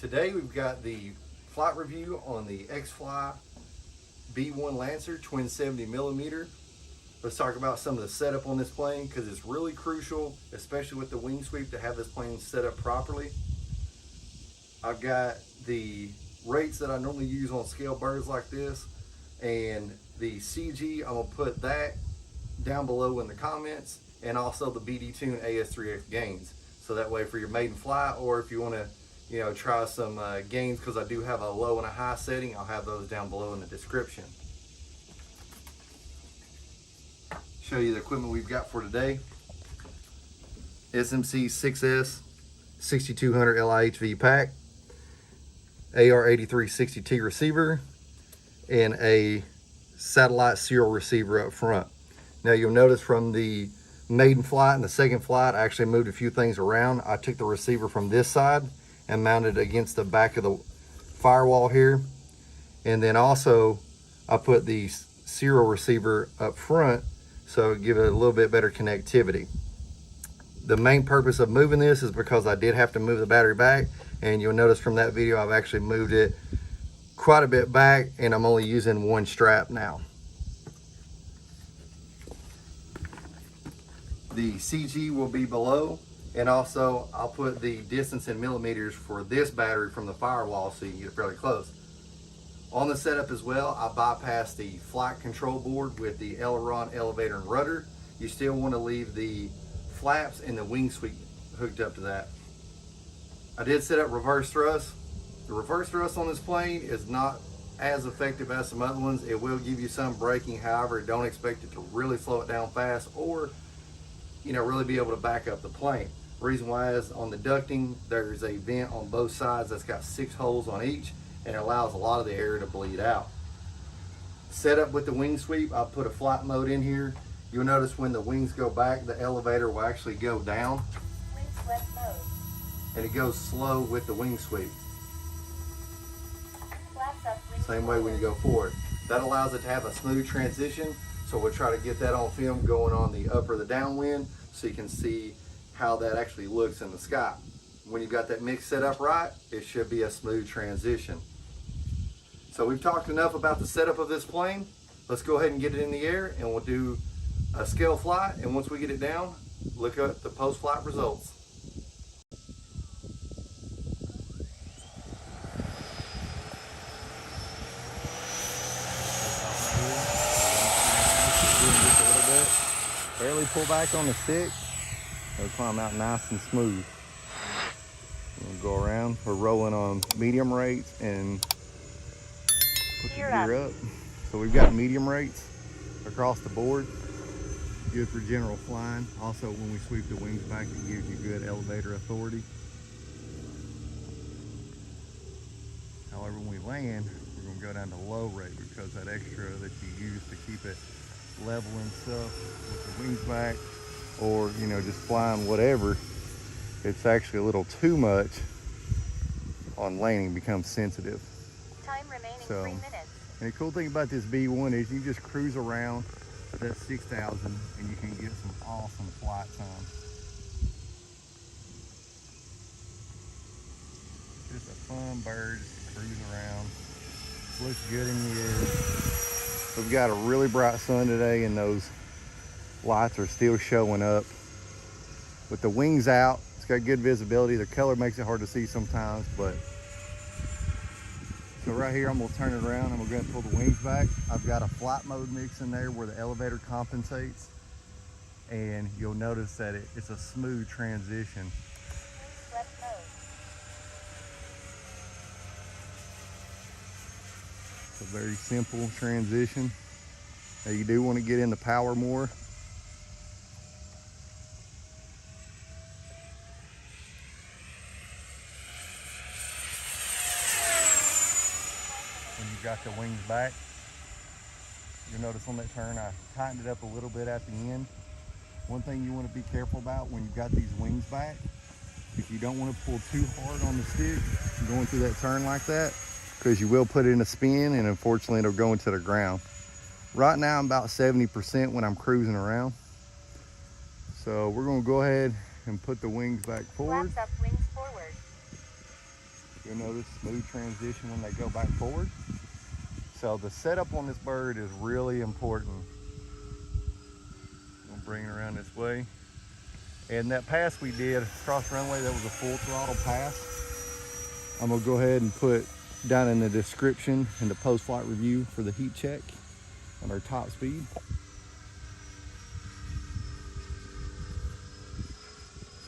Today we've got the flight review on the Xfly B-1 Lancer twin 70mm. Let's talk about some of the setup on this plane because it's really crucial, especially with the wing sweep, to have this plane set up properly. I've got the rates that I normally use on scale birds like this, and the CG, I'm gonna put that down below in the comments, and also the BD Tune AS3X Gains. So that way for your maiden flight, or if you wanna try some gains, because I do have a low and a high setting, I'll have those down below in the description. Show you the equipment we've got for today. SMC 6S 6200 LiHV pack, AR8360T receiver, and a satellite serial receiver up front. Now you'll notice from the maiden flight and the second flight, I actually moved a few things around. I took the receiver from this side and mounted it against the back of the firewall here. And then also I put the serial receiver up front so give it a little bit better connectivity. The main purpose of moving this is because I did have to move the battery back, and you'll notice from that video I've actually moved it quite a bit back, and I'm only using one strap now. The CG will be below, and also I'll put the distance in millimeters for this battery from the firewall so you can get fairly close. On the setup as well, I bypassed the flight control board with the Aileron, elevator, and rudder. You still want to leave the flaps and the wing sweep hooked up to that. I did set up reverse thrust. The reverse thrust on this plane is not as effective as some other ones. It will give you some braking, however, don't expect it to really slow it down fast or really be able to back up the plane. The reason why is on the ducting, there's a vent on both sides that's got 6 holes on each, and it allows a lot of the air to bleed out. Set up with the wing sweep, I'll put a flight mode in here. You'll notice when the wings go back, the elevator will actually go down. Wing sweep mode. And it goes slow with the wing sweep. Flaps up, wing Same way when you go forward. That allows it to have a smooth transition. So we'll try to get that on film going on the up or the downwind so you can see how that actually looks in the sky. When you've got that mix set up right, it should be a smooth transition. So we've talked enough about the setup of this plane. Let's go ahead and get it in the air, and we'll do a scale flight, and once we get it down, look at the post-flight results. Barely pull back on the stick. It'll climb out nice and smooth. We'll go around. We're rolling on medium rates and put the gear up. So we've got medium rates across the board. Good for general flying. Also, when we sweep the wings back, it gives you good elevator authority. However, when we land, we're going to go down to low rate because that extra that you use to keep it level and stuff with the wings back, or just flying whatever, it's actually a little too much on landing, becomes sensitive. Time remaining 3 minutes. And the cool thing about this B1 is you just cruise around that 6,000 and you can get some awesome flight time. Just a fun bird just to cruise around. Looks good in the air. We've got a really bright sun today, and those lights are still showing up. With the wings out, it's got good visibility. The color makes it hard to see sometimes, but so right here, I'm gonna turn it around. I'm gonna go ahead and pull the wings back. I've got a flight mode mix in there where the elevator compensates, and you'll notice that it's a smooth transition. Wing sweep mode. It's a very simple transition. Now you do want to get into power more. When you've got the wings back, you'll notice on that turn I tightened it up a little bit at the end. One thing you want to be careful about when you've got these wings back, if you don't want to pull too hard on the stick going through that turn like that, because you will put it in a spin, and unfortunately it'll go into the ground. Right now I'm about 70% when I'm cruising around. So we're going to go ahead and put the wings back forward. Flaps up, wings forward. You'll notice smooth transition when they go back forward. So the setup on this bird is really important. We'll bring it around this way. And that pass we did across the runway, that was a full throttle pass. I'm gonna go ahead and put down in the description in the post-flight review for the heat check on our top speed.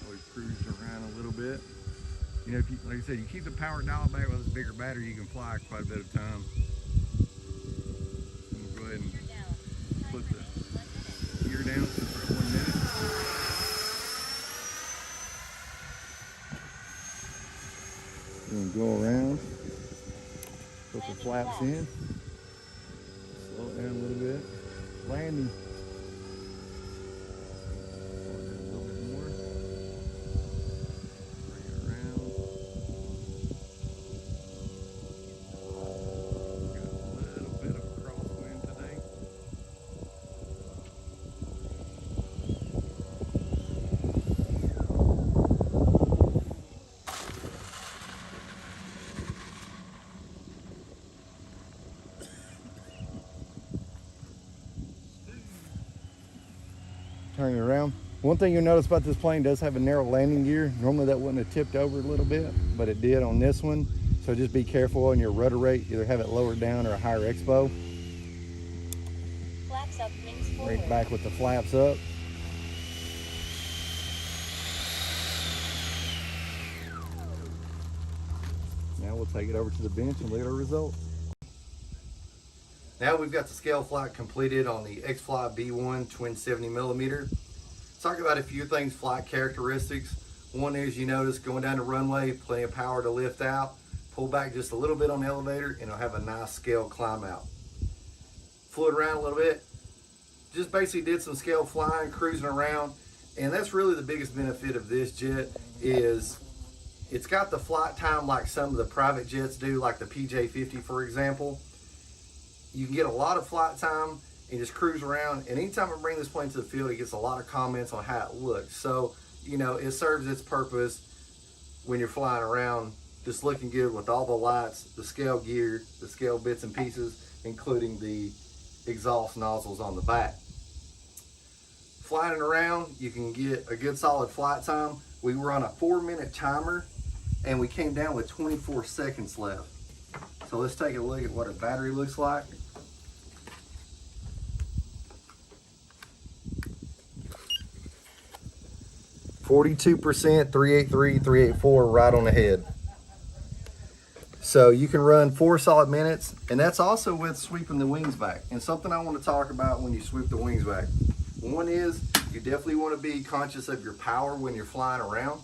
So we cruised around a little bit. You know, if you, like I said, you keep the power dial back with this bigger battery, you can fly quite a bit of time. So we'll go ahead and put the gear down for 1 minute. And go around, put the flaps in, slow it down a little bit, landing. A little bit more, bring it around. Got a little bit of a crosswind today. Turning it around. One thing you'll notice about this plane does have a narrow landing gear. Normally that wouldn't have tipped over a little bit, but it did on this one. So just be careful on your rudder rate. Either have it lowered down or a higher expo. Flaps up, wings forward. Right back with the flaps up. Now we'll take it over to the bench and look at our results. Now we've got the scale flight completed on the Xfly B-1 twin 70mm. Let's talk about a few things, flight characteristics. One is, you notice going down the runway, plenty of power to lift out, pull back just a little bit on the elevator, and it'll have a nice scale climb out. Flew it around a little bit, just basically did some scale flying, cruising around, and that's really the biggest benefit of this jet is it's got the flight time like some of the private jets do, like the PJ-50 for example. You can get a lot of flight time and just cruise around, and anytime I bring this plane to the field, it gets a lot of comments on how it looks. So, you know, it serves its purpose when you're flying around, just looking good with all the lights, the scale gear, the scale bits and pieces, including the exhaust nozzles on the back. Flying around, you can get a good solid flight time. We were on a 4-minute timer, and we came down with 24 seconds left. So let's take a look at what a battery looks like. %, 383, 384, right on the head. So you can run 4 solid minutes, and that's also with sweeping the wings back. And something I want to talk about when you sweep the wings back. One is you definitely want to be conscious of your power when you're flying around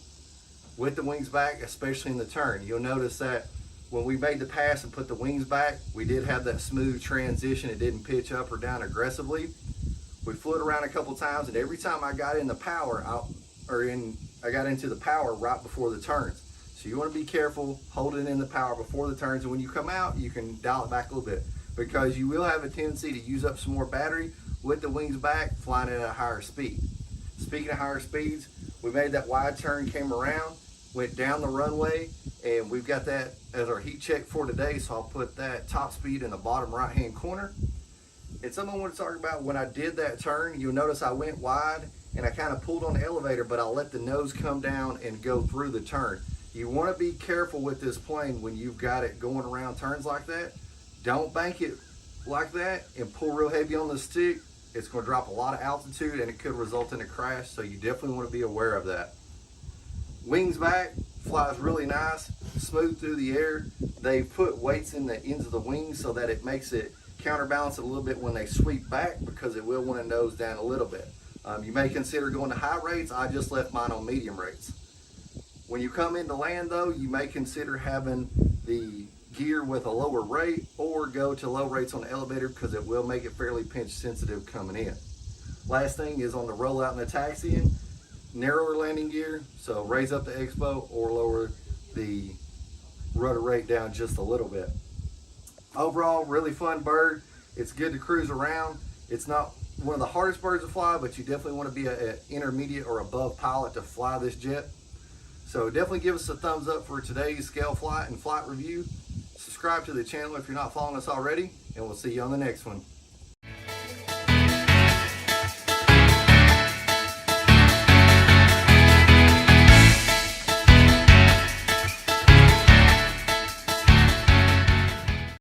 with the wings back, especially in the turn. You'll notice that when we made the pass and put the wings back, we did have that smooth transition. It didn't pitch up or down aggressively. We flew it around a couple times, and every time I got in the power, I got into the power right before the turns. So you want to be careful holding in the power before the turns, and when you come out, you can dial it back a little bit because you will have a tendency to use up some more battery with the wings back, flying at a higher speed. Speaking of higher speeds, we made that wide turn, came around, went down the runway, and we've got that as our heat check for today, so I'll put that top speed in the bottom right hand corner. And something I want to talk about, when I did that turn, you'll notice I went wide and I kind of pulled on the elevator, but I'll let the nose come down and go through the turn. You want to be careful with this plane when you've got it going around turns like that. Don't bank it like that and pull real heavy on the stick. It's going to drop a lot of altitude and it could result in a crash, so you definitely want to be aware of that. Wings back, flies really nice, smooth through the air. They put weights in the ends of the wings so that it makes it counterbalance it a little bit when they sweep back, because it will want to nose down a little bit. You may consider going to high rates. I just left mine on medium rates. When you come into land though, you may consider having the gear with a lower rate or go to low rates on the elevator, because it will make it fairly pinch sensitive coming in. Last thing is on the rollout and the taxiing, narrower landing gear, so raise up the expo or lower the rudder rate down just a little bit. Overall, really fun bird. It's good to cruise around. It's not one of the hardest birds to fly, but you definitely want to be an intermediate or above pilot to fly this jet. So definitely give us a thumbs up for today's scale flight and flight review. Subscribe to the channel if you're not following us already, and we'll see you on the next one.